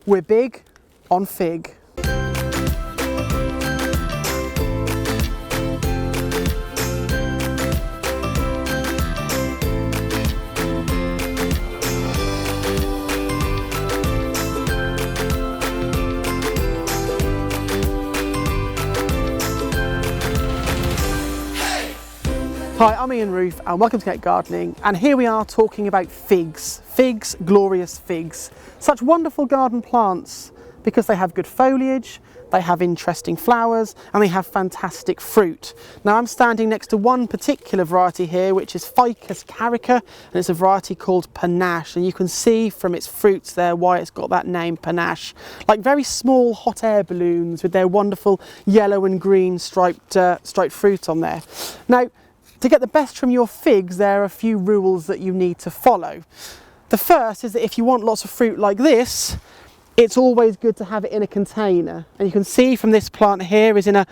We're big on fig. Hi, I'm Ian Roofe and welcome to Get Gardening, and here we are talking about figs. Figs, glorious figs. Such wonderful garden plants because they have good foliage, they have interesting flowers and they have fantastic fruit. Now I'm standing next to one particular variety here which is Ficus carica, and it's a variety called panache, and you can see from its fruits there why it's got that name, panache. Like very small hot air balloons with their wonderful yellow and green striped fruit on there. Now, to get the best from your figs, there are a few rules that you need to follow. The first is that if you want lots of fruit like this, it's always good to have it in a container. And you can see from this plant here is in a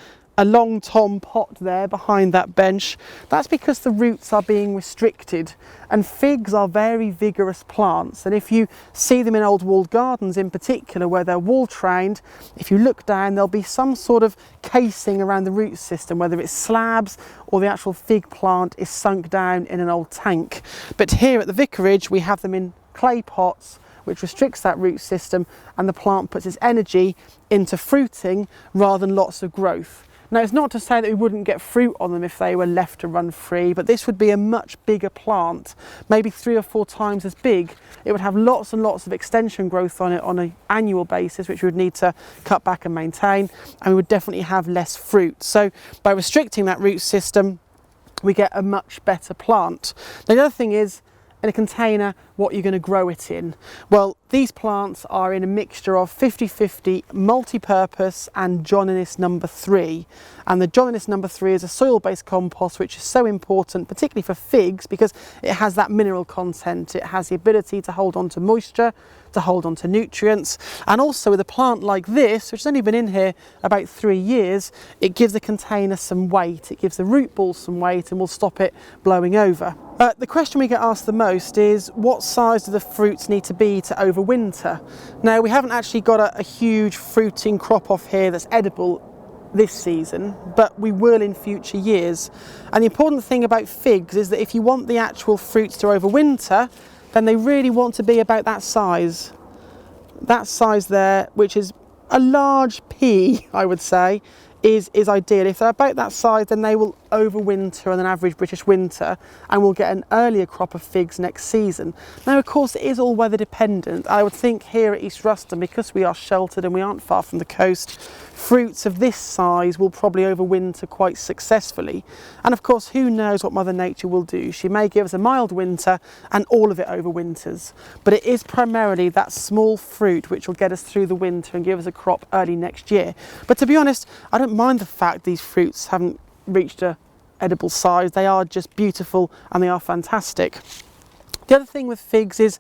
long tom pot there behind that bench. That's because the roots are being restricted, and figs are very vigorous plants, and if you see them in old walled gardens in particular where they're wall trained, if you look down there'll be some sort of casing around the root system, whether it's slabs or the actual fig plant is sunk down in an old tank. But here at the vicarage we have them in clay pots, which restricts that root system, and the plant puts its energy into fruiting rather than lots of growth. Now, it's not to say that we wouldn't get fruit on them if they were left to run free, but this would be a much bigger plant, maybe 3 or 4 times as big. It would have lots and lots of extension growth on it on an annual basis, which we would need to cut back and maintain, and we would definitely have less fruit. So by restricting that root system, we get a much better plant. Now, the other thing is, in a container, what you're going to grow it in. Well, these plants are in a mixture of 50-50 multi-purpose and John Innes number 3, and the John Innes number 3 is a soil-based compost which is so important, particularly for figs, because it has that mineral content. It has the ability to hold on to moisture, to hold on to nutrients, and also with a plant like this, which has only been in here about 3 years, it gives the container some weight, it gives the root ball some weight and will stop it blowing over. The question we get asked the most is, what size do the fruits need to be to overwinter? Now, we haven't actually got a huge fruiting crop off here that's edible this season, but we will in future years. And the important thing about figs is that if you want the actual fruits to overwinter, then they really want to be about that size. That size there, which is a large pea, I would say, is ideal. If they're about that size, then they will overwinter on an average British winter, and we'll get an earlier crop of figs next season. Now, of course, it is all weather dependent. I would think here at East Ruston, because we are sheltered and we aren't far from the coast, fruits of this size will probably overwinter quite successfully. And of course, who knows what Mother Nature will do? She may give us a mild winter and all of it overwinters. But it is primarily that small fruit which will get us through the winter and give us a crop early next year. But to be honest, I don't mind the fact these fruits haven't reached a edible size. They are just beautiful and they are fantastic. The other thing with figs is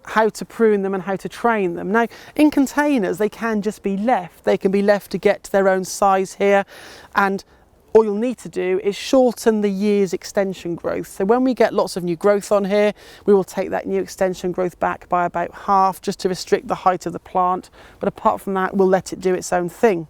how to prune them and how to train them. Now, in containers, they can just be left. They can be left to get to their own size here, and all you'll need to do is shorten the year's extension growth. So when we get lots of new growth on here, we will take that new extension growth back by about half, just to restrict the height of the plant. But apart from that, we'll let it do its own thing.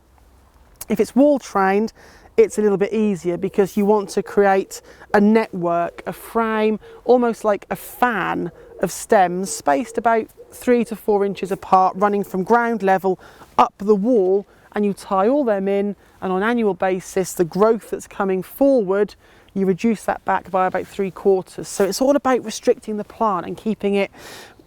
If it's wall trained, it's a little bit easier because you want to create a network, a frame, almost like a fan of stems spaced about 3 to 4 inches apart, running from ground level up the wall, and you tie all them in, and on an annual basis the growth that's coming forward, you reduce that back by about 3/4. So it's all about restricting the plant and keeping it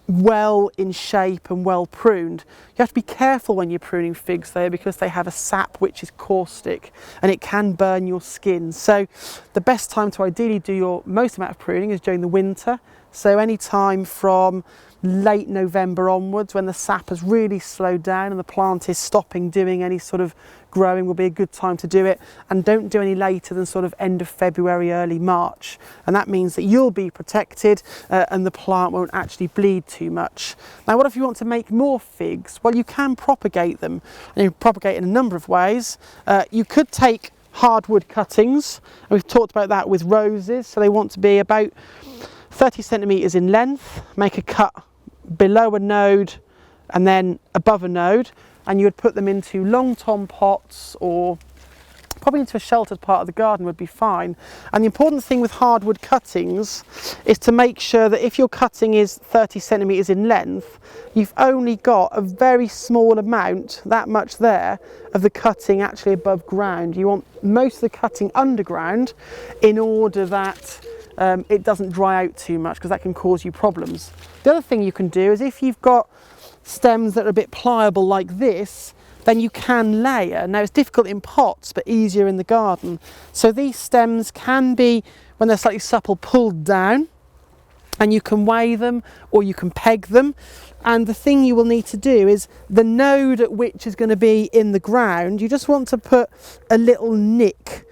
well in shape and well pruned. You have to be careful when you're pruning figs though, because they have a sap which is caustic and it can burn your skin. So the best time to ideally do your most amount of pruning is during the winter. So any time from late November onwards, when the sap has really slowed down and the plant is stopping doing any sort of growing, will be a good time to do it. And don't do any later than sort of end of February, early March. And that means that you'll be protected and the plant won't actually bleed too much. Now, what if you want to make more figs? Well, you can propagate them, and you propagate in a number of ways. You could take hardwood cuttings, and we've talked about that with roses. So they want to be about 30 centimetres in length. Make a cut below a node and then above a node, and you would put them into long tom pots, or probably into a sheltered part of the garden would be fine. And the important thing with hardwood cuttings is to make sure that if your cutting is 30 centimetres in length, you've only got a very small amount, that much there, of the cutting actually above ground. You want most of the cutting underground in order that it doesn't dry out too much, because that can cause you problems. The other thing you can do is, if you've got stems that are a bit pliable like this, then you can layer. Now it's difficult in pots but easier in the garden. So these stems can be, when they're slightly supple, pulled down, and you can weigh them or you can peg them. And the thing you will need to do is, the node at which is going to be in the ground, you just want to put a little nick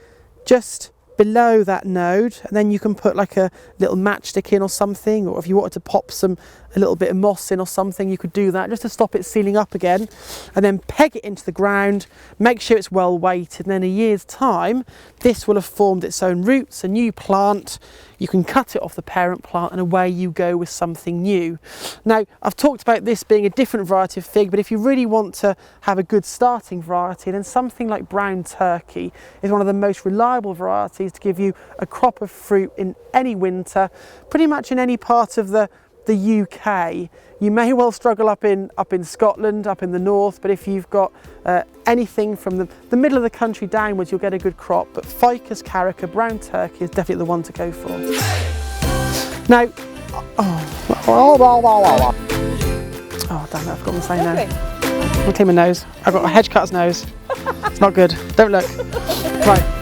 just below that node, and then you can put like a little matchstick in or something, or if you wanted to pop a little bit of moss in or something, you could do that just to stop it sealing up again, and then peg it into the ground, make sure it's well weighted, and then a year's time this will have formed its own roots, a new plant. You can cut it off the parent plant and away you go with something new. Now, I've talked about this being a different variety of fig, but if you really want to have a good starting variety, then something like brown turkey is one of the most reliable varieties to give you a crop of fruit in any winter, pretty much in any part of the UK. You may well struggle up in Scotland, up in the north, but if you've got anything from the middle of the country downwards, you'll get a good crop. But Ficus carica, brown turkey, is definitely the one to go for. Now, damn it, I've got to say no. I'm gonna clean my nose. I've got a hedge cutter's nose. It's not good. Don't look. Right.